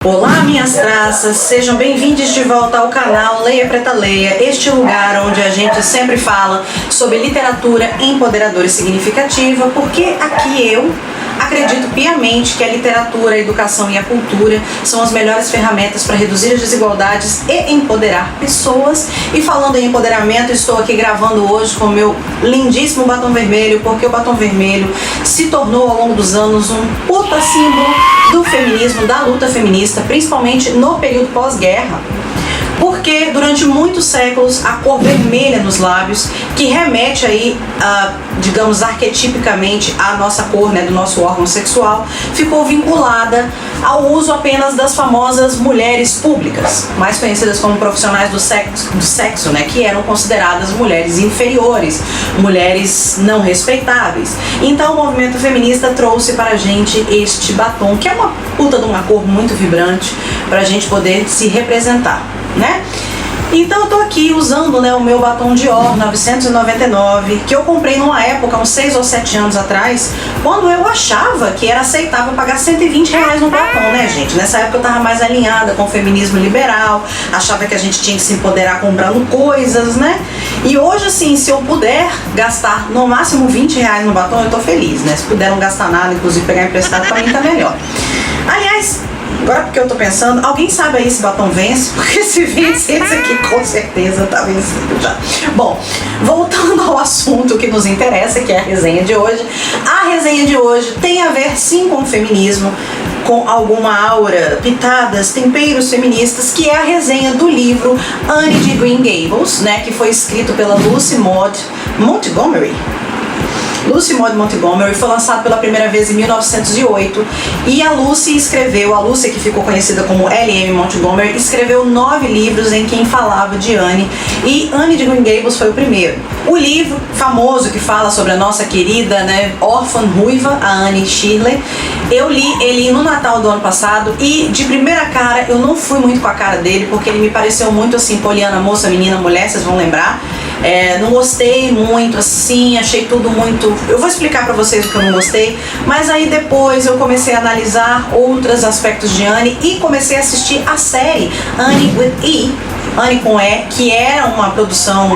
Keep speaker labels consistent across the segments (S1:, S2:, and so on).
S1: Olá, minhas traças, sejam bem-vindos de volta ao canal Leia Preta Leia, este lugar onde a gente sempre fala sobre literatura empoderadora e significativa, porque aqui eu acredito piamente que a literatura, a educação e a cultura são as melhores ferramentas para reduzir as desigualdades e empoderar pessoas. E falando em empoderamento, estou aqui gravando hoje com o meu lindíssimo batom vermelho, porque o batom vermelho se tornou ao longo dos anos um puta símbolo do feminismo, da luta feminista, principalmente no período pós-guerra. Porque durante muitos séculos a cor vermelha nos lábios, que remete aí, digamos, arquetipicamente à nossa cor, né, do nosso órgão sexual, ficou vinculada ao uso apenas das famosas mulheres públicas, mais conhecidas como profissionais do sexo, né, que eram consideradas mulheres inferiores, mulheres não respeitáveis. Então o movimento feminista trouxe para a gente este batom, que é uma puta de uma cor muito vibrante, para a gente poder se representar, né? Então eu tô aqui usando, né, o meu batom Dior 999, que eu comprei numa época, uns 6 ou 7 anos atrás, quando eu achava que era aceitável pagar R$120 no batom, né, gente? Nessa época eu tava mais alinhada com o feminismo liberal, achava que a gente tinha que se empoderar comprando coisas, né? E hoje, assim, se eu puder gastar no máximo R$20 no batom, eu tô feliz, né? Se puder não gastar nada, inclusive pegar emprestado, pra mim tá melhor. Aliás, agora porque eu tô pensando, alguém sabe aí se batom vence? Porque se vence esse aqui com certeza tá vencido já. Bom, voltando ao assunto que nos interessa, que é a resenha de hoje. A resenha de hoje tem a ver sim com o feminismo, com alguma aura, pitadas, temperos feministas, que é a resenha do livro Anne de Green Gables, né, que foi escrito pela Lucy Maud Montgomery. Lucy Maud Montgomery foi lançado pela primeira vez em 1908 e a Lucy, que ficou conhecida como L.M. Montgomery, escreveu 9 livros em que falava de Anne, e Anne de Green Gables foi o primeiro. O livro famoso que fala sobre a nossa querida, né, órfã ruiva, a Anne Shirley, eu li ele no Natal do ano passado e de primeira cara eu não fui muito com a cara dele, porque ele me pareceu muito assim, Poliana, moça, menina, mulher, vocês vão lembrar. Não gostei muito, assim, achei tudo muito... Eu vou explicar pra vocês o que eu não gostei, mas aí depois eu comecei a analisar outros aspectos de Anne e comecei a assistir a série Anne with E, Anne com E, que era uma produção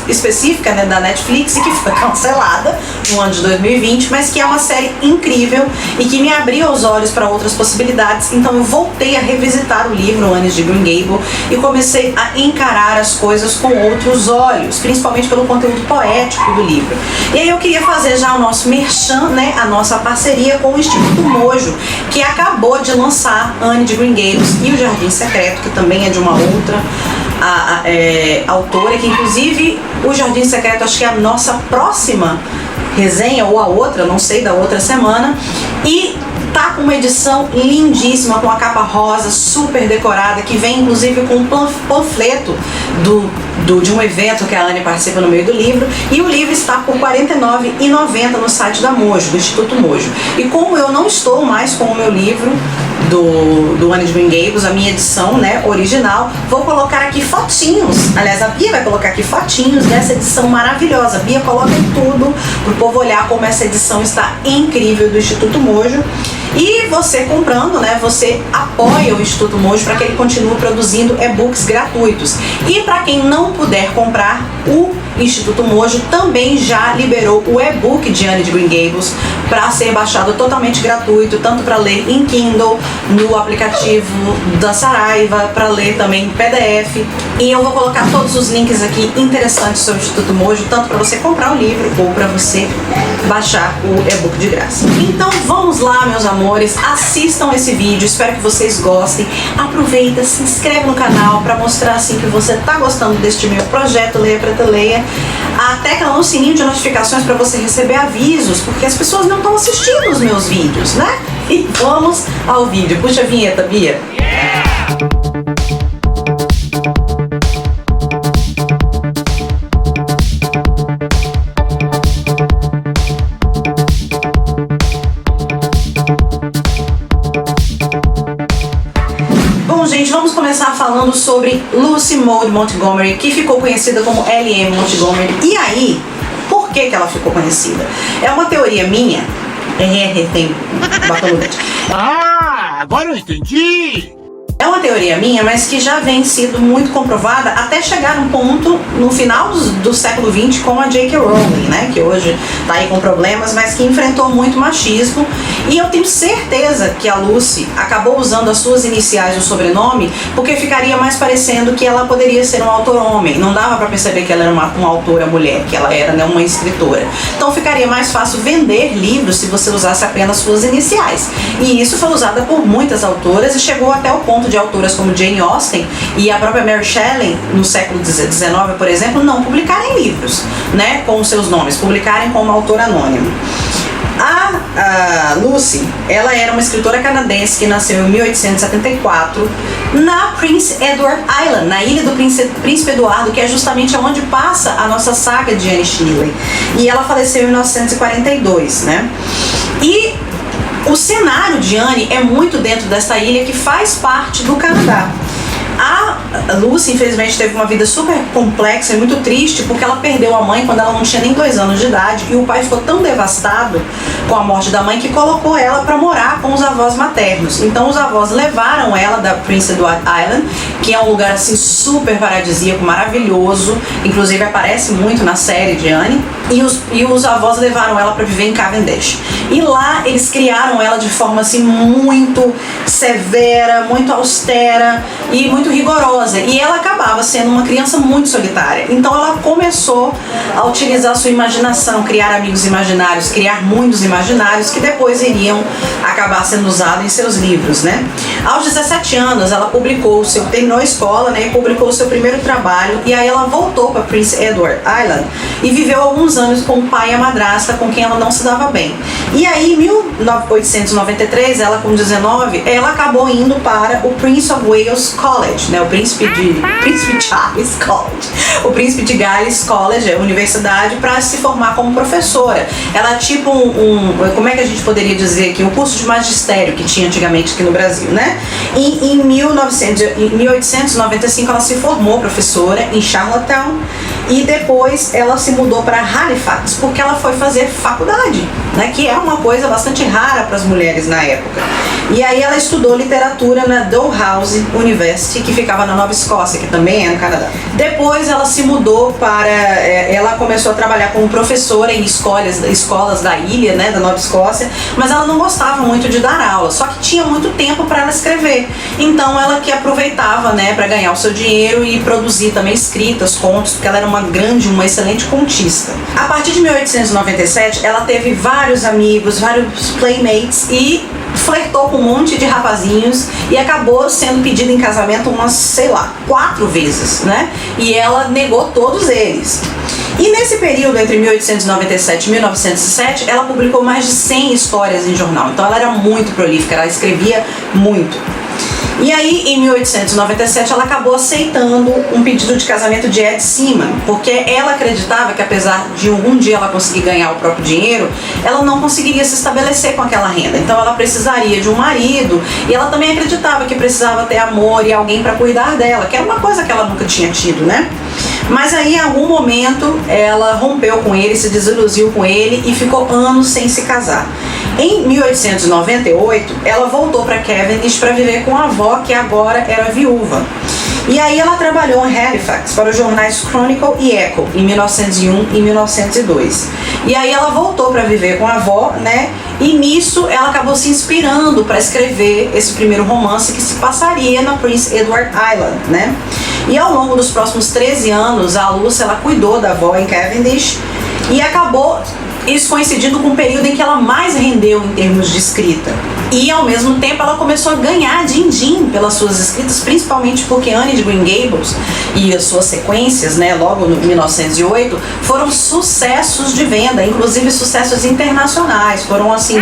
S1: específica, né, da Netflix e que foi cancelada no ano de 2020, mas que é uma série incrível e que me abriu os olhos para outras possibilidades. Então eu voltei a revisitar o livro Anne de Green Gables e comecei a encarar as coisas com outros olhos, principalmente pelo conteúdo poético do livro. E aí eu queria fazer já o nosso merchan, né, a nossa parceria com o Instituto Mojo, que acabou de lançar Anne de Green Gables e o Jardim Secreto, que também é de uma outra autora, que inclusive o Jardim Secreto acho que é a nossa próxima resenha, ou a outra, não sei, da outra semana, e tá com uma edição lindíssima, com a capa rosa, super decorada, que vem inclusive com um panfleto de um evento que a Anne participa no meio do livro, e o livro está por R$ 49,90 no site da Mojo, do Instituto Mojo. E como eu não estou mais com o meu livro do Anne de Green Gables, a minha edição, né, original, vou colocar aqui fotinhos, aliás, a Bia vai colocar aqui fotinhos dessa edição maravilhosa. A Bia coloca em tudo pro povo olhar como essa edição está incrível do Instituto Mojo. E você comprando, né, você apoia o Instituto Mojo para que ele continue produzindo e-books gratuitos. E para quem não puder comprar, o Instituto Mojo também já liberou o e-book de Anne de Green Gables para ser baixado totalmente gratuito, tanto para ler em Kindle, no aplicativo da Saraiva, para ler também em PDF. E eu vou colocar todos os links aqui interessantes sobre o Instituto Mojo, tanto para você comprar o livro ou para você baixar o e-book de graça. Então vamos lá, meus amores, assistam esse vídeo, espero que vocês gostem. Aproveita, se inscreve no canal para mostrar assim que você tá gostando deste meu projeto Leia Preta Leia. Tecla no sininho de notificações para você receber avisos, porque as pessoas não estão assistindo os meus vídeos, né? E vamos ao vídeo. Puxa a vinheta, Bia. Bom, gente, vamos começar falando sobre Lucy Maud Montgomery, que ficou conhecida como L.M. Montgomery. E aí, por que ela ficou conhecida? É uma teoria minha. Tem batom no dente.
S2: Ah, agora eu entendi!
S1: uma teoria minha, mas que já vem sido muito comprovada até chegar num ponto no final do século XX com a J.K. Rowling, né? Que hoje tá aí com problemas, mas que enfrentou muito machismo. E eu tenho certeza que a Lucy acabou usando as suas iniciais do sobrenome porque ficaria mais parecendo que ela poderia ser um autor homem. Não dava para perceber que ela era uma autora mulher, que ela era, né, uma escritora. Então ficaria mais fácil vender livros se você usasse apenas suas iniciais. E isso foi usado por muitas autoras e chegou até o ponto de autoras como Jane Austen e a própria Mary Shelley, no século XIX, por exemplo, não publicarem livros, né, com os seus nomes, publicarem como autor anônimo. A Lucy, ela era uma escritora canadense que nasceu em 1874 na Prince Edward Island, na ilha do Príncipe Eduardo, que é justamente onde passa a nossa saga de Anne Shirley. E ela faleceu em 1942, né? E o cenário de Anne é muito dentro dessa ilha que faz parte do Canadá. A Lucy, infelizmente, teve uma vida super complexa e muito triste porque ela perdeu a mãe quando ela não tinha nem 2 anos de idade e o pai ficou tão devastado com a morte da mãe que colocou ela para morar com os avós maternos. Então os avós levaram ela da Prince Edward Island, que é um lugar assim super paradisíaco, maravilhoso, inclusive aparece muito na série de Anne, e os avós levaram ela para viver em Cavendish. E lá eles criaram ela de forma assim muito severa, muito austera e muito rigorosa, e ela acabava sendo uma criança muito solitária. Então ela começou a utilizar a sua imaginação, criar amigos imaginários, criar mundos imaginários que depois iriam acabar sendo usados em seus livros, né? Aos 17 anos ela terminou a escola, né, e publicou o seu primeiro trabalho, e aí ela voltou para Prince Edward Island e viveu alguns anos com o pai e a madrasta, com quem ela não se dava bem. E aí em 1893, ela com 19, ela acabou indo para o Prince of Wales College, né, o Príncipe Charles College, o Príncipe de Gales College, a universidade, para se formar como professora. Ela é tipo como é que a gente poderia dizer aqui, um curso de magistério que tinha antigamente aqui no Brasil, né? E em 1895 ela se formou professora em Charlottetown e depois ela se mudou para Halifax porque ela foi fazer faculdade, né? Que é uma coisa bastante rara para as mulheres na época. E aí ela estudou literatura na Dalhousie University, que ficava na Nova Escócia, que também é no Canadá. Depois ela se mudou ela começou a trabalhar como professora em escolas da ilha, né, da Nova Escócia, mas ela não gostava muito de dar aula, só que tinha muito tempo para ela escrever. Então ela que aproveitava, né, para ganhar o seu dinheiro e produzir também escritas, contos, porque ela era uma excelente contista. A partir de 1897, ela teve vários amigos, vários playmates e flertou com um monte de rapazinhos e acabou sendo pedida em casamento umas, 4 vezes, né? E ela negou todos eles. E nesse período, entre 1897 e 1907, ela publicou mais de 100 histórias em jornal. Então ela era muito prolífica, ela escrevia muito. E aí, em 1897, ela acabou aceitando um pedido de casamento de Ed Seaman, porque ela acreditava que, apesar de algum dia ela conseguir ganhar o próprio dinheiro, ela não conseguiria se estabelecer com aquela renda. Então ela precisaria de um marido, e ela também acreditava que precisava ter amor e alguém para cuidar dela, que era uma coisa que ela nunca tinha tido, né? Mas aí, em algum momento, ela rompeu com ele, se desiludiu com ele e ficou anos sem se casar. Em 1898, ela voltou para Cavendish para viver com a avó, que agora era viúva. E aí ela trabalhou em Halifax para os jornais Chronicle e Echo em 1901 e 1902. E aí ela voltou para viver com a avó, né? E nisso ela acabou se inspirando para escrever esse primeiro romance que se passaria na Prince Edward Island, né? E ao longo dos próximos 13 anos, a Lucy, ela cuidou da avó em Cavendish e acabou isso coincidindo com o período em que ela mais rendeu em termos de escrita. E ao mesmo tempo ela começou a ganhar din-din pelas suas escritas, principalmente porque Anne de Green Gables e as suas sequências, né, logo em 1908, foram sucessos de venda, inclusive sucessos internacionais, foram assim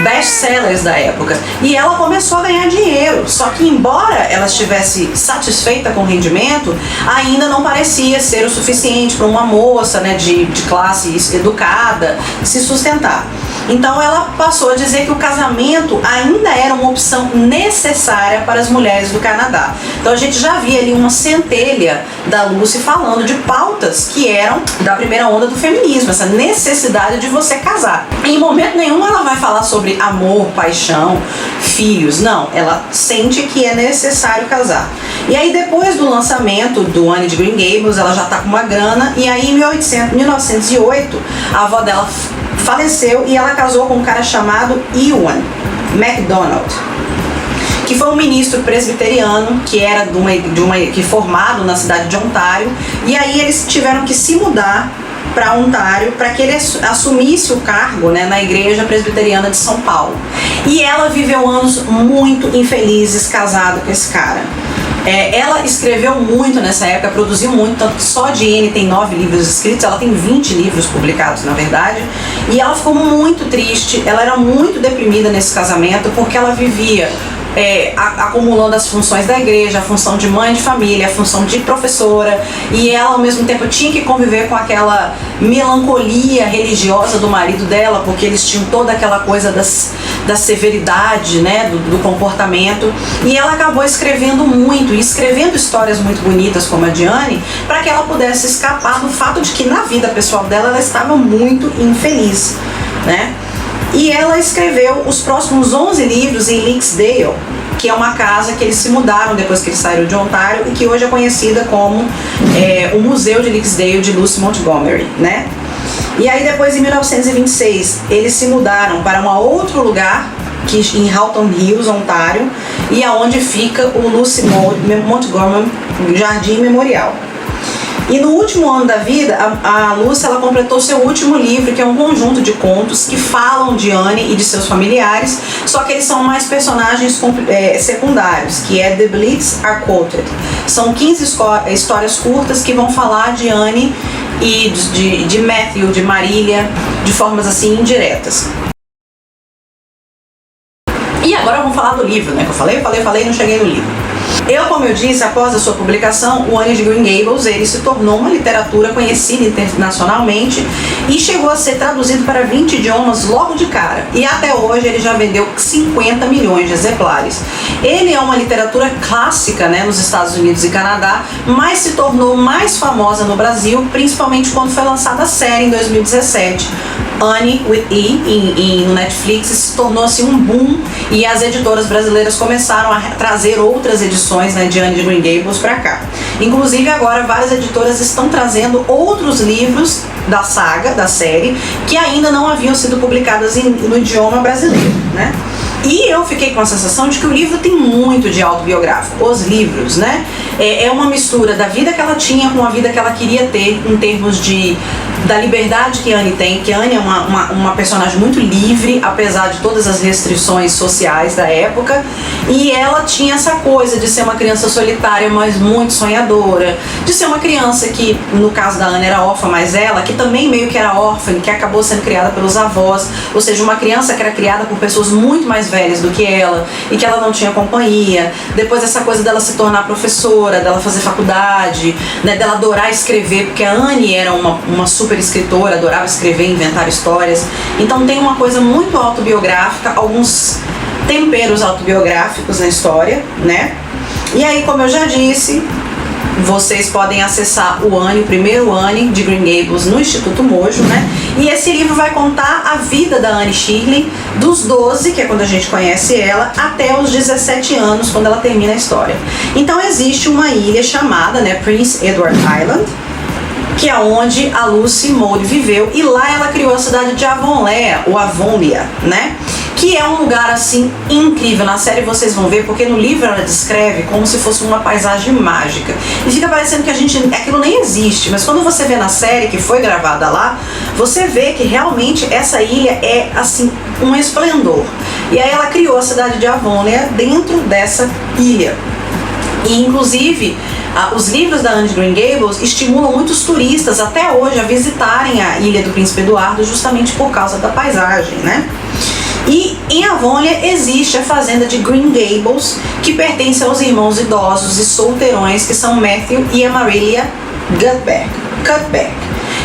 S1: best-sellers da época. E ela começou a ganhar dinheiro, só que embora ela estivesse satisfeita com o rendimento, ainda não parecia ser o suficiente para uma moça, né, de classe educada se sustentar. Então ela passou a dizer que o casamento ainda era uma opção necessária para as mulheres do Canadá. Então a gente já via ali uma centelha da Lucy falando de pautas que eram da primeira onda do feminismo, essa necessidade de você casar. Em momento nenhum ela vai falar sobre amor, paixão, filhos, não. Ela sente que é necessário casar. E aí depois do lançamento do Anne de Green Gables, ela já tá com uma grana, e aí em 1908 a avó dela faleceu e ela casou com um cara chamado Ewan MacDonald, que foi um ministro presbiteriano que era que formado na cidade de Ontário, e aí eles tiveram que se mudar para Ontário para que ele assumisse o cargo, né, na igreja presbiteriana de São Paulo. E ela viveu anos muito infelizes casada com esse cara. Ela escreveu muito nessa época, produziu muito, tanto que só de Anne tem 9 livros escritos, ela tem 20 livros publicados, na verdade, e ela ficou muito triste, ela era muito deprimida nesse casamento, porque ela vivia acumulando as funções da igreja, a função de mãe de família, a função de professora, e ela ao mesmo tempo tinha que conviver com aquela melancolia religiosa do marido dela, porque eles tinham toda aquela coisa da severidade, né, do comportamento, e ela acabou escrevendo muito, e escrevendo histórias muito bonitas como a de Anne, para que ela pudesse escapar do fato de que na vida pessoal dela ela estava muito infeliz, né? E ela escreveu os próximos 11 livros em Licksdale, que é uma casa que eles se mudaram depois que eles saíram de Ontário e que hoje é conhecida como o Museu de Licksdale de Lucy Montgomery, né? E aí depois, em 1926, eles se mudaram para um outro lugar, em Halton Hills, Ontário, e aonde fica o Lucy Montgomery Jardim Memorial. E no último ano da vida, a Lucy ela completou seu último livro, que é um conjunto de contos que falam de Anne e de seus familiares, só que eles são mais personagens secundários, que é The Blitz Are Quoted. São 15 histórias curtas que vão falar de Anne e de Matthew, de Marília, de formas assim indiretas. E agora vamos falar do livro, né? Que eu falei e não cheguei no livro. Como eu disse, após a sua publicação, o Anne de Green Gables ele se tornou uma literatura conhecida internacionalmente e chegou a ser traduzido para 20 idiomas logo de cara. E até hoje ele já vendeu 50 milhões de exemplares. Ele é uma literatura clássica, né, nos Estados Unidos e Canadá, mas se tornou mais famosa no Brasil, principalmente quando foi lançada a série em 2017. Anne with E no Netflix se tornou-se um boom e as editoras brasileiras começaram a trazer outras edições, né, de Anne de Green Gables para cá. Inclusive agora várias editoras estão trazendo outros livros da saga, da série, que ainda não haviam sido publicados no idioma brasileiro, né? E eu fiquei com a sensação de que o livro tem muito de autobiográfico. Os livros, né? É uma mistura da vida que ela tinha com a vida que ela queria ter, em termos da liberdade que Anne tem, que Anne é uma personagem muito livre, apesar de todas as restrições sociais da época, e ela tinha essa coisa de ser uma criança solitária, mas muito sonhadora, de ser uma criança que, no caso da Anne, era órfã, mas ela, que também meio que era órfã, que acabou sendo criada pelos avós, ou seja, uma criança que era criada por pessoas muito mais velhas do que ela, e que ela não tinha companhia. Depois essa coisa dela se tornar professora, dela fazer faculdade, né, dela adorar escrever, porque a Anne era uma super escritora, adorava escrever, inventar histórias. Então tem uma coisa muito autobiográfica, alguns temperos autobiográficos na história, né? E aí, como eu já disse, vocês podem acessar o primeiro Anne de Green Gables no Instituto Mojo, né? E esse livro vai contar a vida da Anne Shirley dos 12, que é quando a gente conhece ela, até os 17 anos, quando ela termina a história. Então existe uma ilha chamada, né, Prince Edward Island, que é onde a Lucy Maud viveu, e lá ela criou a cidade de Avonlea, ou Avonlea, né? Que é um lugar assim incrível. Na série vocês vão ver, porque no livro ela descreve como se fosse uma paisagem mágica. E fica parecendo que aquilo nem existe, mas quando você vê na série que foi gravada lá, você vê que realmente essa ilha é assim um esplendor. E aí ela criou a cidade de Avonlea dentro dessa ilha. E inclusive os livros da Anne de Green Gables estimulam muitos turistas até hoje a visitarem a Ilha do Príncipe Eduardo, justamente por causa da paisagem, né? E em Avonlea existe a fazenda de Green Gables, que pertence aos irmãos idosos e solteirões que são Matthew e a Marília Cutbeck.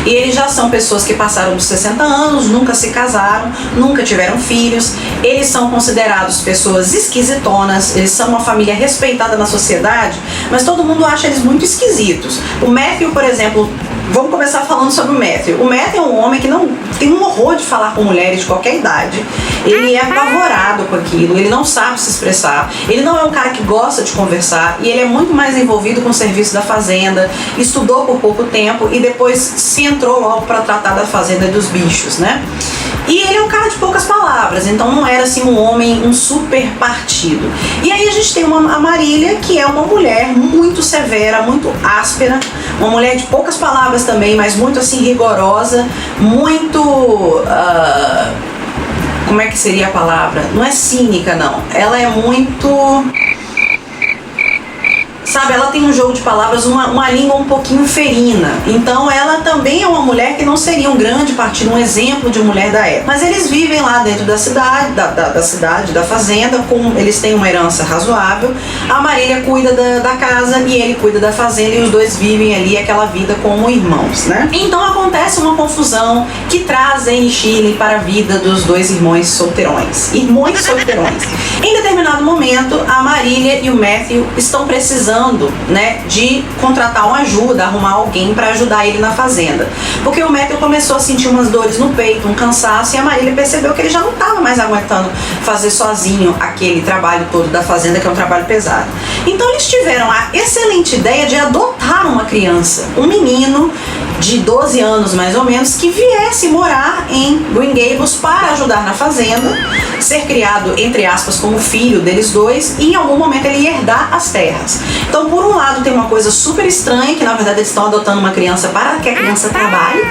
S1: E eles já são pessoas que passaram dos 60 anos, nunca se casaram, nunca tiveram filhos. Eles são considerados pessoas esquisitonas, eles são uma família respeitada na sociedade, mas todo mundo acha eles muito esquisitos. O Matthew, por exemplo, vamos começar falando sobre o Matthew. O Matthew é um homem que não tem um horror de falar com mulheres de qualquer idade. Ele é apavorado com aquilo, ele não sabe se expressar, ele não é um cara que gosta de conversar e ele é muito mais envolvido com o serviço da fazenda, estudou por pouco tempo e depois se entrou logo para tratar da fazenda e dos bichos, né? E ele é um cara de poucas palavras, então não era assim um homem, um super partido. E aí a gente tem a Marília, que é uma mulher muito severa, muito áspera, uma mulher de poucas palavras também, mas muito assim rigorosa, muito... como é que seria a palavra? Não é cínica, não. Ela é muito... Sabe, ela tem um jogo de palavras, uma língua um pouquinho ferina. Então ela também é uma mulher que não seria um grande partido, um exemplo de mulher da época. Mas eles vivem lá dentro da cidade, da fazenda, eles têm uma herança razoável. A Marília cuida da casa e ele cuida da fazenda e os dois vivem ali aquela vida como irmãos, né? Então acontece uma confusão que traz Anne Shirley para a vida dos dois irmãos solteirões. Em determinado momento, a Marília e o Matthew estão precisando, né, de contratar uma ajuda, arrumar alguém para ajudar ele na fazenda. Porque o Matthew começou a sentir umas dores no peito, um cansaço, e a Marília percebeu que ele já não estava mais aguentando fazer sozinho aquele trabalho todo da fazenda, que é um trabalho pesado. Então eles tiveram a excelente ideia de adotar uma criança, um menino de 12 anos mais ou menos, que viesse morar em Green Gables para ajudar na fazenda, ser criado, entre aspas, como filho deles dois, e em algum momento ele ia herdar as terras. Então, por um lado, tem uma coisa super estranha, que na verdade eles estão adotando uma criança para que a criança trabalhe,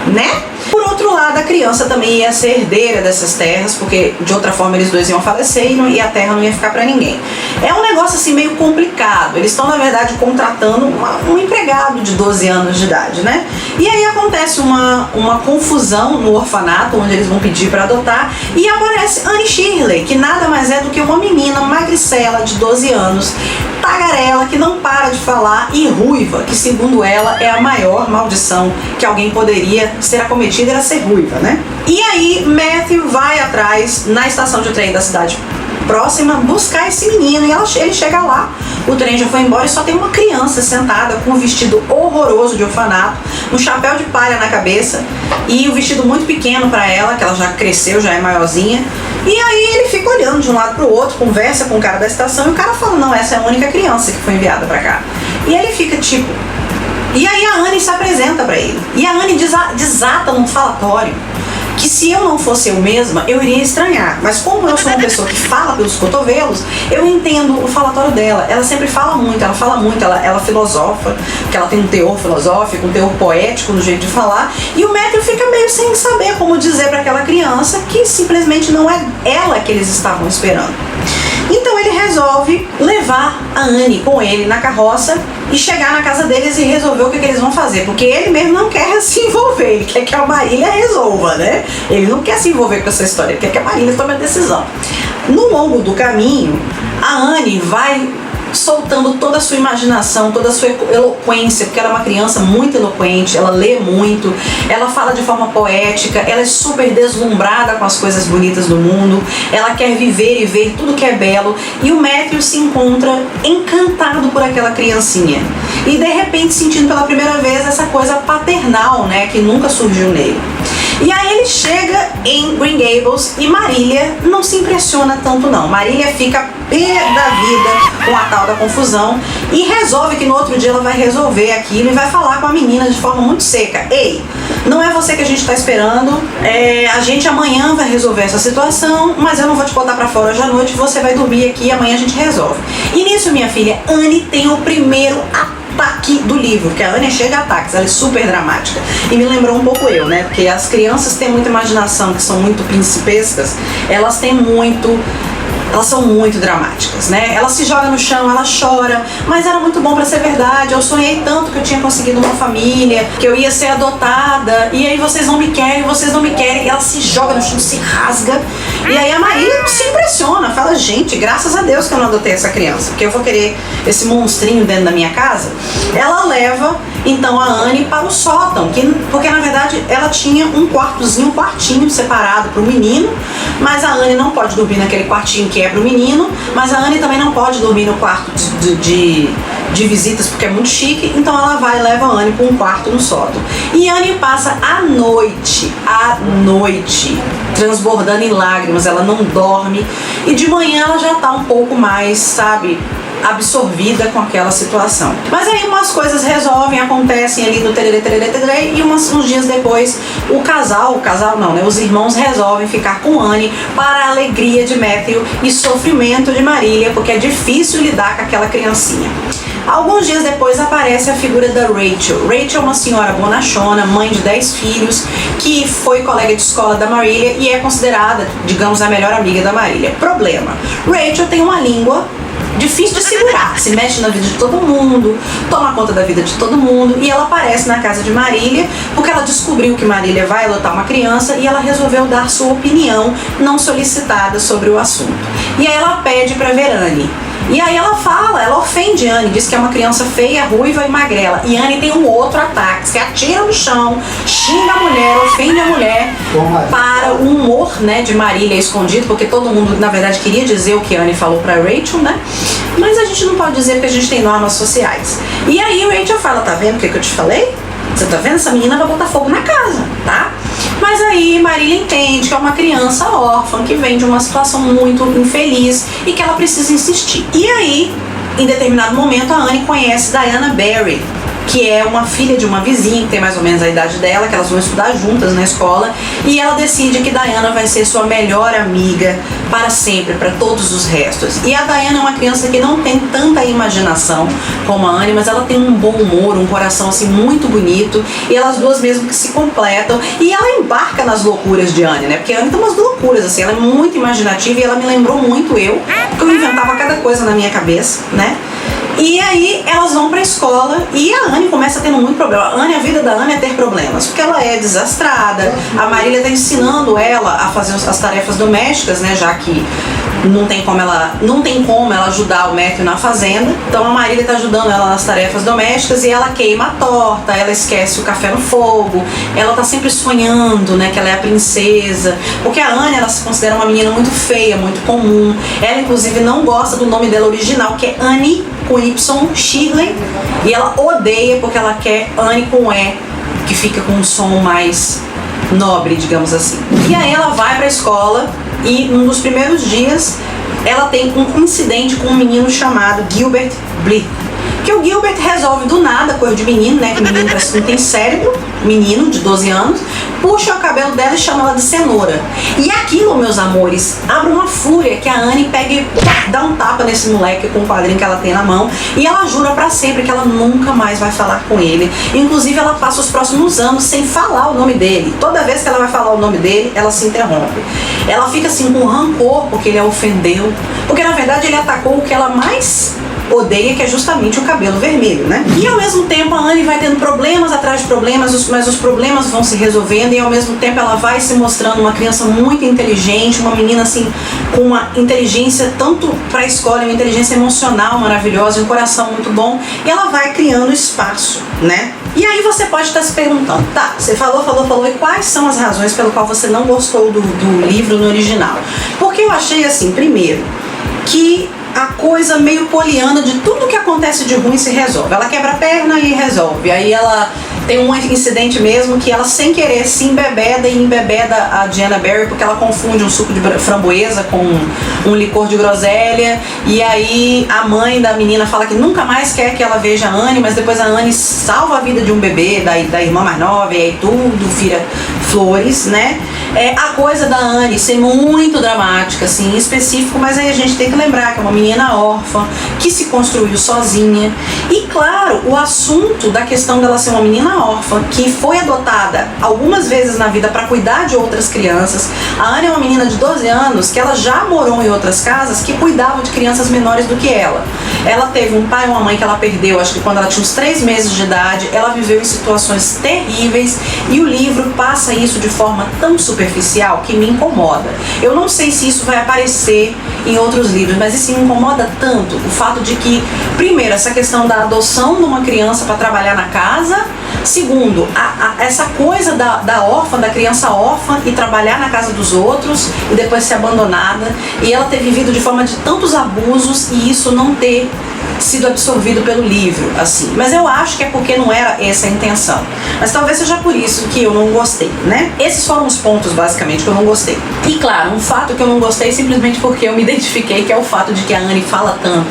S1: né? Por outro lado, a criança também ia ser herdeira dessas terras, porque de outra forma eles dois iam falecer e a terra não ia ficar para ninguém. É um negócio assim meio complicado. Eles estão, na verdade, contratando um empregado de 12 anos de idade, né? E aí acontece uma confusão no orfanato, onde eles vão pedir para adotar, e aparece Anne Shirley, que nada mais é do que uma menina magricela de 12 anos, tagarela, que não para de falar, e ruiva, que segundo ela é a maior maldição que alguém poderia ser acometido, era ser ruiva, né? E aí Matthew vai atrás na estação de trem da cidade próxima buscar esse menino, e ele chega lá, o trem já foi embora e só tem uma criança sentada com um vestido horroroso de orfanato, um chapéu de palha na cabeça e um vestido muito pequeno para ela, que ela já cresceu, já é maiorzinha. E aí ele fica olhando de um lado pro outro, conversa com o cara da estação e o cara fala: não, essa é a única criança que foi enviada para cá. E ele fica tipo... E aí a Anne se apresenta para ele, e a Anne desata num falatório que, se eu não fosse eu mesma, eu iria estranhar. Mas como eu sou uma pessoa que fala pelos cotovelos, eu entendo o falatório dela. Ela sempre fala muito, ela filosofa, porque ela tem um teor filosófico, um teor poético no jeito de falar. E o Matthew fica meio sem saber como dizer para aquela criança que simplesmente não é ela que eles estavam esperando. Então ele resolve levar a Anne com ele na carroça e chegar na casa deles e resolver o que eles vão fazer, porque ele mesmo não quer se envolver, ele quer que a Marília resolva, né? Ele não quer se envolver com essa história, ele quer que a Marília tome a decisão. No longo do caminho, a Anne vai soltando toda a sua imaginação, toda a sua eloquência, porque ela é uma criança muito eloquente, ela lê muito, ela fala de forma poética, ela é super deslumbrada com as coisas bonitas do mundo, ela quer viver e ver tudo que é belo, e o Matthew se encontra encantado por aquela criancinha, e de repente sentindo pela primeira vez essa coisa paternal, né, que nunca surgiu nele. E aí ele chega em Green Gables e Marília não se impressiona tanto não. Marília fica pé da vida com a tal da confusão e resolve que no outro dia ela vai resolver aquilo e vai falar com a menina de forma muito seca: ei, não é você que a gente está esperando, a gente amanhã vai resolver essa situação, mas eu não vou te botar pra fora hoje à noite, você vai dormir aqui e amanhã a gente resolve. E nisso, minha filha, Anne tem o primeiro ataque do livro, porque a Anne chega a ataques, ela é super dramática. E me lembrou um pouco eu, né? Porque as crianças têm muita imaginação, que são muito principescas, elas são muito dramáticas, né? Ela se joga no chão, ela chora, mas era muito bom pra ser verdade, eu sonhei tanto que eu tinha conseguido uma família, que eu ia ser adotada, e aí vocês não me querem, e ela se joga no chão, se rasga, E aí a Marília se impressiona, fala, gente, graças a Deus que eu não adotei essa criança, porque eu vou querer esse monstrinho dentro da minha casa. Ela leva então a Anne para o sótão, porque na verdade ela tinha um quartinho separado para o menino, mas a Anne não pode dormir naquele quartinho que é para o menino, mas a Anne também não pode dormir no quarto de visitas porque é muito chique, então ela vai e leva a Anne para um quarto no sótão. E Anne passa a noite, transbordando em lágrimas, ela não dorme, e de manhã ela já está um pouco mais, sabe, absorvida com aquela situação. Mas aí umas coisas resolvem, acontecem ali no tererê, e uns dias depois os irmãos resolvem ficar com Anne para a alegria de Matthew e sofrimento de Marília, porque é difícil lidar com aquela criancinha. Alguns dias depois aparece a figura da Rachel. Rachel é uma senhora bonachona, mãe de 10 filhos, que foi colega de escola da Marília e é considerada, digamos, a melhor amiga da Marília. Problema: Rachel tem uma língua difícil de segurar, se mexe na vida de todo mundo, toma conta da vida de todo mundo, e ela aparece na casa de Marília porque ela descobriu que Marília vai adotar uma criança e ela resolveu dar sua opinião não solicitada sobre o assunto. E aí ela pede para ver Anne. E aí ela ofende Anne, diz que é uma criança feia, ruiva e magrela. E Anne tem um outro ataque, se atira no chão, xinga a mulher, ofende a mulher, para o humor, né, de Marília escondido, porque todo mundo, na verdade, queria dizer o que Anne falou pra Rachel, né? Mas a gente não pode dizer porque a gente tem normas sociais. E aí Rachel fala, tá vendo o que eu te falei? Você tá vendo? Essa menina vai botar fogo na casa, tá? Mas aí Marília entende que é uma criança órfã, que vem de uma situação muito infeliz e que ela precisa insistir. E aí, em determinado momento, a Anne conhece Diana Barry, que é uma filha de uma vizinha que tem mais ou menos a idade dela, que elas vão estudar juntas na escola, e ela decide que Diana vai ser sua melhor amiga para sempre, para todos os restos. E a Diana é uma criança que não tem tanta imaginação como a Anne, mas ela tem um bom humor, um coração assim muito bonito, e elas duas mesmo que se completam, e ela embarca nas loucuras de Anne, né? Porque a Anne tem umas loucuras assim, ela é muito imaginativa e ela me lembrou muito eu, porque eu inventava cada coisa na minha cabeça, né? E aí elas vão pra escola e a Anne começa tendo muito problema. A vida da Anne é ter problemas, porque ela é desastrada. A Marília tá ensinando ela a fazer as tarefas domésticas, né? Já que não tem como ela ajudar o Matthew na fazenda. Então a Marília tá ajudando ela nas tarefas domésticas e ela queima a torta, ela esquece o café no fogo, ela tá sempre sonhando, né, que ela é a princesa. Porque a Anne, ela se considera uma menina muito feia, muito comum. Ela inclusive não gosta do nome dela original, que é Annie com Y, Shirley, e ela odeia porque ela quer Anne com E, que fica com um som mais nobre, digamos assim. E aí ela vai pra escola e num dos primeiros dias ela tem um incidente com um menino chamado Gilbert Blythe. Que o Gilbert resolve do nada, coisa de menino, né? Que o menino parece que não tem cérebro, menino de 12 anos, puxa o cabelo dela e chama ela de cenoura. E aquilo, meus amores, abre uma fúria que a Anne pega e dá um tapa nesse moleque com o quadrinho que ela tem na mão, e ela jura pra sempre que ela nunca mais vai falar com ele. Inclusive ela passa os próximos anos sem falar o nome dele. Toda vez que ela vai falar o nome dele, ela se interrompe. Ela fica assim com rancor porque ele a ofendeu, porque na verdade ele atacou o que ela mais odeia, que é justamente o cabelo vermelho, né? E ao mesmo tempo a Anne vai tendo problemas atrás de problemas, mas os problemas vão se resolvendo, e ao mesmo tempo ela vai se mostrando uma criança muito inteligente, uma menina assim com uma inteligência tanto para a escola, uma inteligência emocional maravilhosa, um coração muito bom, e ela vai criando espaço, né? E aí você pode estar se perguntando, tá, você falou, e quais são as razões pelo qual você não gostou do livro no original? Porque eu achei assim, primeiro, que a coisa meio poliana de tudo que acontece de ruim se resolve. Ela quebra a perna e resolve. Aí ela tem um incidente mesmo que ela sem querer se embebeda a Diana Barry, porque ela confunde um suco de framboesa com um licor de groselha, e aí a mãe da menina fala que nunca mais quer que ela veja a Anne, mas depois a Anne salva a vida de um bebê, da irmã mais nova, e aí tudo vira flores, né? É a coisa da Anne ser muito dramática, assim, específico, mas aí a gente tem que lembrar que é uma menina órfã, que se construiu sozinha, e claro, o assunto da questão dela ser uma menina órfã, que foi adotada algumas vezes na vida para cuidar de outras crianças. A Anne é uma menina de 12 anos que ela já morou em outras casas que cuidavam de crianças menores do que ela. Ela teve um pai e uma mãe que ela perdeu, acho que quando ela tinha uns 3 meses de idade. Ela viveu em situações terríveis, e o livro passa isso de forma tão superficial, superficial que me incomoda. Eu não sei se isso vai aparecer em outros livros, mas isso me incomoda tanto, o fato de que, primeiro, essa questão da adoção de uma criança para trabalhar na casa, segundo, essa coisa da órfã, da criança órfã e trabalhar na casa dos outros e depois ser abandonada, e ela ter vivido de forma de tantos abusos e isso não ter sido absorvido pelo livro, assim. Mas eu acho que é porque não era essa a intenção. Mas talvez seja por isso que eu não gostei, né? Esses foram os pontos, basicamente, que eu não gostei. E claro, um fato que eu não gostei simplesmente porque eu me identifiquei, que é o fato de que a Anne fala tanto.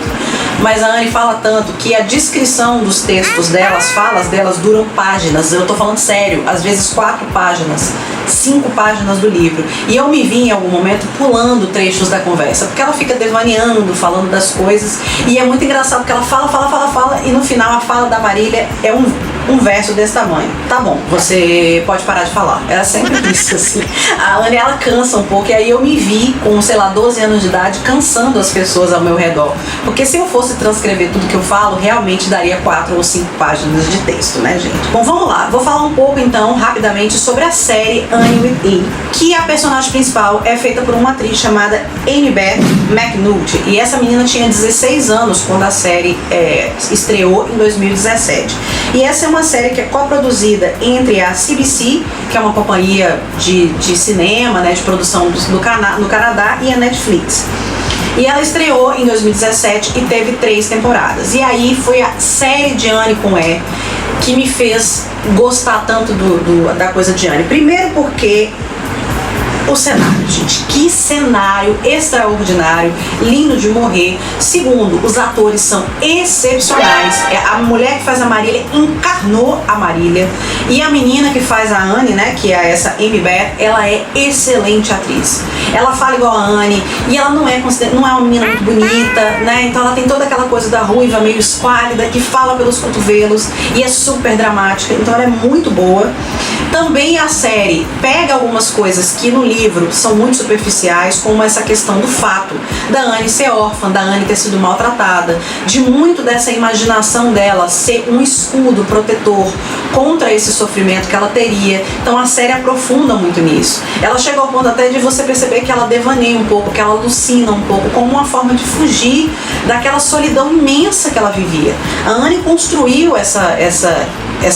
S1: Mas a Anne fala tanto que a descrição dos textos dela, as falas delas duram páginas. Eu tô falando sério, às vezes 4 páginas, 5 páginas do livro. E eu me vi em algum momento pulando trechos da conversa, porque ela fica devaneando, falando das coisas. E é muito engraçado porque ela fala, e no final a fala da Marília é um verso desse tamanho. Tá bom, você pode parar de falar. Era sempre isso, assim. A Anne, ela cansa um pouco, e aí eu me vi com, sei lá, 12 anos de idade, cansando as pessoas ao meu redor. Porque se eu fosse transcrever tudo que eu falo, realmente daria 4 ou 5 páginas de texto, né, gente? Bom, vamos lá. Vou falar um pouco, então, rapidamente, sobre a série Anne with E, que a personagem principal é feita por uma atriz chamada Amy Beth McNulty. E essa menina tinha 16 anos quando a série estreou em 2017. E essa é uma série que é coproduzida entre a CBC, que é uma companhia de cinema, né, de produção no Canadá, e a Netflix. E ela estreou em 2017 e teve 3 temporadas. E aí foi a série de Anne com E que me fez gostar tanto da coisa de Anne. Primeiro porque o cenário, gente, que cenário extraordinário, lindo de morrer. Segundo, os atores são excepcionais. A mulher que faz a Marília encarnou a Marília, e a menina que faz a Anne, né, que é essa Amy Beth, ela é excelente atriz. Ela fala igual a Anne, e ela não é uma menina muito bonita, né, então ela tem toda aquela coisa da ruiva meio esquálida, que fala pelos cotovelos, e é super dramática, então ela é muito boa. Também a série pega algumas coisas que no livro são muito superficiais, como essa questão do fato da Anne ser órfã, da Anne ter sido maltratada, de muito dessa imaginação dela ser um escudo protetor contra esse sofrimento que ela teria. Então a série aprofunda muito nisso. Ela chega ao ponto até de você perceber que ela devaneia um pouco, que ela alucina um pouco, como uma forma de fugir daquela solidão imensa que ela vivia. A Anne construiu essa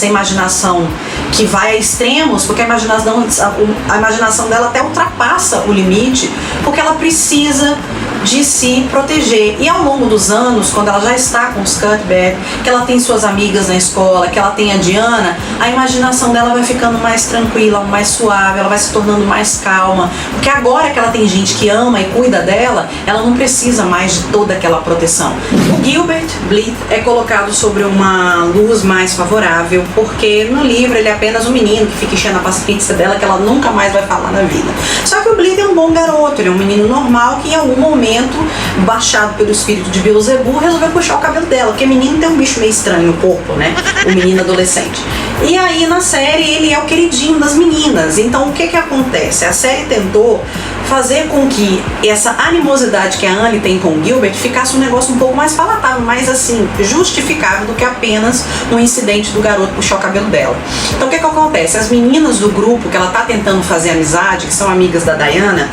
S1: imaginação que vai a extremos, porque a imaginação dela até ultrapassa o limite, porque ela precisa de se proteger. E ao longo dos anos, quando ela já está com os Cuthbert, que ela tem suas amigas na escola, que ela tem a Diana, a imaginação dela vai ficando mais tranquila, mais suave, ela vai se tornando mais calma, porque agora que ela tem gente que ama e cuida dela, ela não precisa mais de toda aquela proteção. O Gilbert Blythe é colocado sobre uma luz mais favorável, porque no livro ele é apenas um menino que fica enchendo a paciência dela, que ela nunca mais vai falar na vida. Só que o Blythe é um bom garoto, ele é um menino normal que em algum momento, baixado pelo espírito de Beelzebub, resolveu puxar o cabelo dela, porque menino tem um bicho meio estranho no corpo, né? O menino adolescente. E aí na série ele é o queridinho das meninas. Então o que acontece? A série tentou fazer com que essa animosidade que a Anne tem com o Gilbert ficasse um negócio um pouco mais palatável, mais assim, justificável do que apenas um incidente do garoto puxar o cabelo dela. Então o que acontece? As meninas do grupo que ela tá tentando fazer amizade, que são amigas da Diana,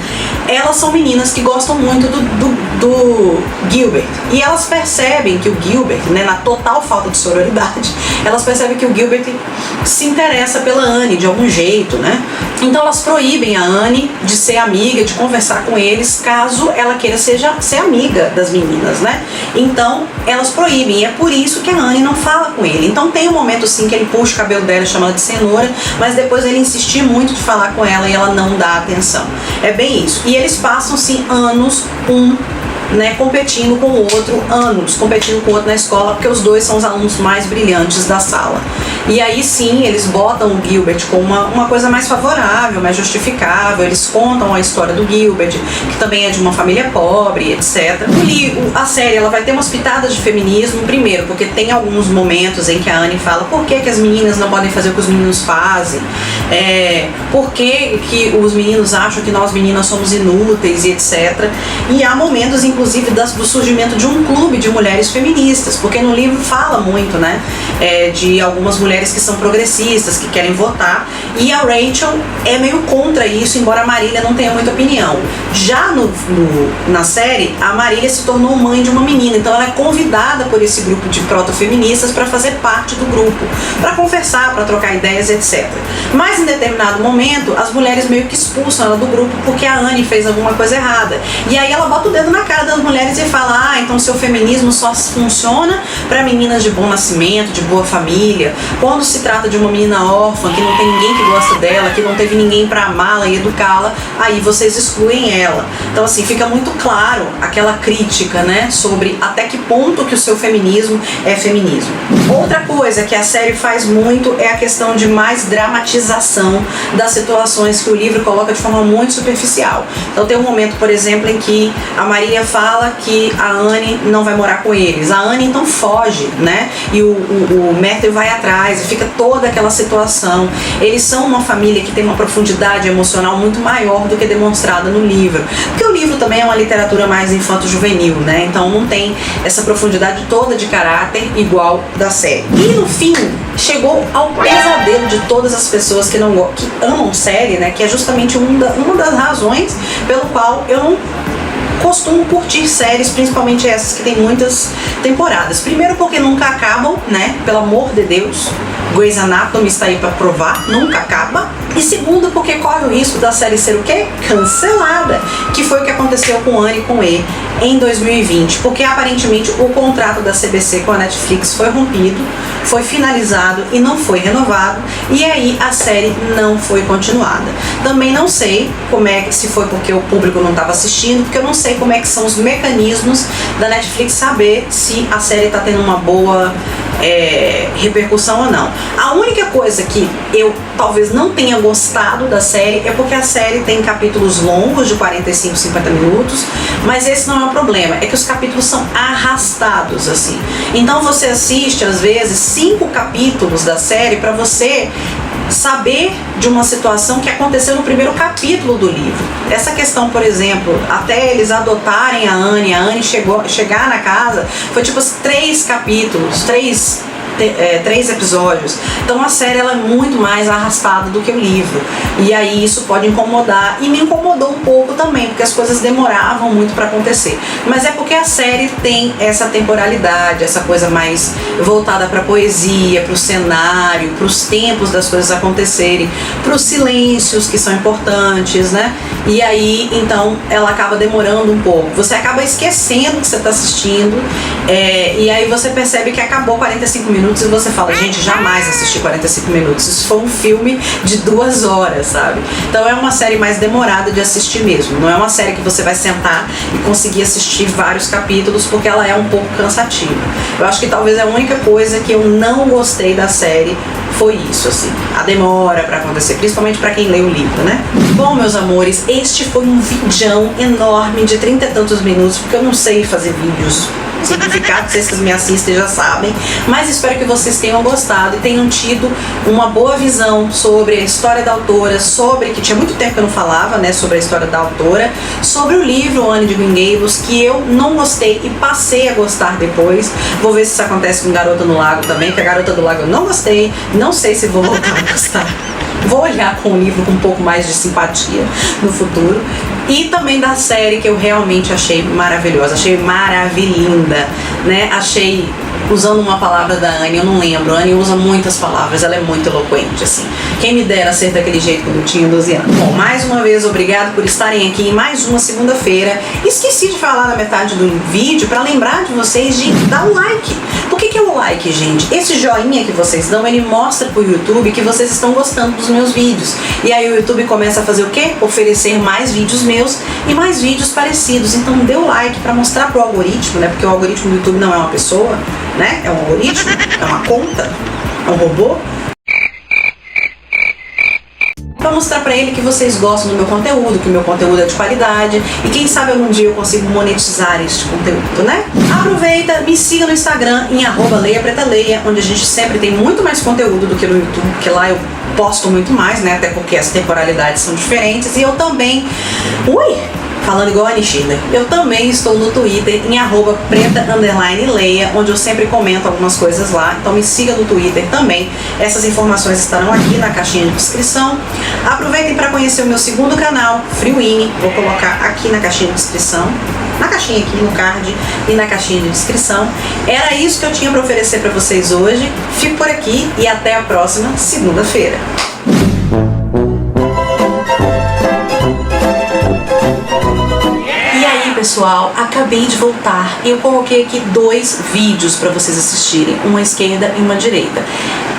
S1: elas são meninas que gostam muito do Gilbert. E elas percebem que o Gilbert, né, na total falta de sororidade, elas percebem que o Gilbert se interessa pela Anne de algum jeito, né? Então elas proíbem a Anne de ser amiga, de conversar com eles, caso ela queira ser amiga das meninas, né? Então elas proíbem, e é por isso que a Anne não fala com ele. Então tem um momento sim que ele puxa o cabelo dela e chama ela de cenoura, mas depois ele insistir muito de falar com ela e ela não dá atenção. É bem isso. E eles passam sim anos, né, competindo com o outro, na escola, porque os dois são os alunos mais brilhantes da sala. E aí sim, eles botam o Gilbert com uma coisa mais favorável, mais justificável, eles contam a história do Gilbert, que também é de uma família pobre, etc. A série ela vai ter umas pitadas de feminismo, primeiro, porque tem alguns momentos em que a Anne fala por que as meninas não podem fazer o que os meninos fazem, por que os meninos acham que nós meninas somos inúteis e etc. E há momentos, inclusive, do surgimento de um clube de mulheres feministas, porque no livro fala muito, né, de algumas mulheres mulheres que são progressistas, que querem votar, e a Rachel é meio contra isso, embora a Marília não tenha muita opinião. Já na série, a Marília se tornou mãe de uma menina, então ela é convidada por esse grupo de protofeministas para fazer parte do grupo, para conversar, para trocar ideias, etc. Mas em determinado momento, as mulheres meio que expulsam ela do grupo porque a Anne fez alguma coisa errada. E aí ela bota o dedo na cara das mulheres e fala: ah, então seu feminismo só funciona para meninas de bom nascimento, de boa família. Quando se trata de uma menina órfã, que não tem ninguém que gosta dela, que não teve ninguém para amá-la e educá-la, aí vocês excluem ela. Então assim, fica muito claro aquela crítica, né, sobre até que ponto que o seu feminismo é feminismo. Outra coisa que a série faz muito é a questão de mais dramatização das situações que o livro coloca de forma muito superficial. Então tem um momento, por exemplo, em que a Marília fala que a Anne não vai morar com eles. A Anne então foge, né? E o Matthew vai atrás e fica toda aquela situação. Eles são uma família que tem uma profundidade emocional muito maior do que demonstrada no livro. Porque o livro também é uma literatura mais infanto-juvenil, né? Então não tem essa profundidade toda de caráter igual da série. E no fim, chegou ao pesadelo de todas as pessoas que amam série, né? Que é justamente uma das razões pelo qual eu não costumo curtir séries, principalmente essas que tem muitas temporadas. Primeiro porque nunca acabam, né? Pelo amor de Deus. Grey's Anatomy está aí para provar, nunca acaba. E segundo porque corre o risco da série ser o quê? Cancelada. Que foi o que aconteceu com Anne e com E em 2020. Porque aparentemente o contrato da CBC com a Netflix foi rompido, foi finalizado e não foi renovado. E aí a série não foi continuada. Também não sei como é que, se foi porque o público não estava assistindo, porque eu não sei como é que são os mecanismos da Netflix saber se a série está tendo uma boa repercussão ou não. A única coisa que eu talvez não tenha gostado da série é porque a série tem capítulos longos de 45, 50 minutos, mas esse não é o problema, é que os capítulos são arrastados, assim. Então você assiste às vezes 5 capítulos da série para você saber de uma situação que aconteceu no primeiro capítulo do livro. Essa questão, por exemplo, até eles adotarem a Anne chegar na casa, foi tipo 3 capítulos, 3 episódios. Então a série ela é muito mais arrastada do que o livro. E aí isso pode incomodar. E me incomodou um pouco também, porque as coisas demoravam muito para acontecer. Mas é porque a série tem essa temporalidade, essa coisa mais voltada para poesia, para o cenário, para os tempos das coisas acontecerem, para os silêncios que são importantes, né? E aí então ela acaba demorando um pouco. Você acaba esquecendo que você está assistindo, e aí você percebe que acabou 45 minutos e você fala: gente, jamais assisti 45 minutos, isso foi um filme de 2 horas, sabe? Então é uma série mais demorada de assistir mesmo, não é uma série que você vai sentar e conseguir assistir vários capítulos, porque ela é um pouco cansativa. Eu acho que talvez a única coisa que eu não gostei da série foi isso, assim, a demora pra acontecer, principalmente pra quem lê o livro, né? Bom, meus amores, este foi um vídeo enorme de 30 e tantos minutos, porque eu não sei fazer vídeos simplificados, vocês me assistem já sabem, mas espero que vocês tenham gostado e tenham tido uma boa visão sobre a história da autora, sobre, que tinha muito tempo que eu não falava, né, sobre a história da autora, sobre o livro Anne de Green Gables, que eu não gostei e passei a gostar depois. Vou ver se isso acontece com Garota no Lago também, que a Garota do Lago eu não gostei, não sei se vou voltar a gostar. Vou olhar com o livro com um pouco mais de simpatia no futuro. E também da série, que eu realmente achei maravilhosa, achei maravilhinda, né? Achei, usando uma palavra da Anne, eu não lembro, a Anne usa muitas palavras, ela é muito eloquente, assim. Quem me dera ser daquele jeito quando eu tinha 12 anos. Bom, mais uma vez, obrigado por estarem aqui em mais uma segunda-feira. Esqueci de falar na metade do vídeo para lembrar de vocês de dar o like. Por que é o like, gente? Esse joinha que vocês dão, ele mostra pro YouTube que vocês estão gostando dos meus vídeos. E aí o YouTube começa a fazer o quê? Oferecer mais vídeos meus e mais vídeos parecidos. Então dê o like para mostrar pro algoritmo, né? Porque o algoritmo do YouTube não é uma pessoa, né? É um algoritmo, é uma conta, é um robô. Para mostrar para ele que vocês gostam do meu conteúdo, que o meu conteúdo é de qualidade e quem sabe algum dia eu consigo monetizar este conteúdo, né? Aproveita, me siga no Instagram em @leiapretaleia, onde a gente sempre tem muito mais conteúdo do que no YouTube, porque lá eu posto muito mais, né? Até porque as temporalidades são diferentes e eu também... Ui! Falando igual a Nishida. Eu também estou no Twitter em @preta_leia, onde eu sempre comento algumas coisas lá. Então me siga no Twitter também. Essas informações estarão aqui na caixinha de descrição. Aproveitem para conhecer o meu segundo canal, Freewin. Vou colocar aqui na caixinha de descrição. Na caixinha aqui, no card e na caixinha de descrição. Era isso que eu tinha para oferecer para vocês hoje. Fico por aqui e até a próxima segunda-feira. Pessoal, acabei de voltar e eu coloquei aqui 2 vídeos para vocês assistirem, uma à esquerda e uma à direita.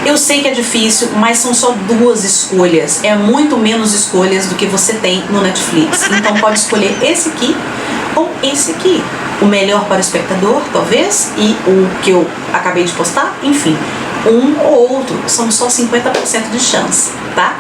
S1: Eu sei que é difícil, mas são só 2 escolhas, é muito menos escolhas do que você tem no Netflix, então pode escolher esse aqui ou esse aqui, o melhor para o espectador, talvez, e o que eu acabei de postar, enfim, um ou outro, são só 50% de chance, tá?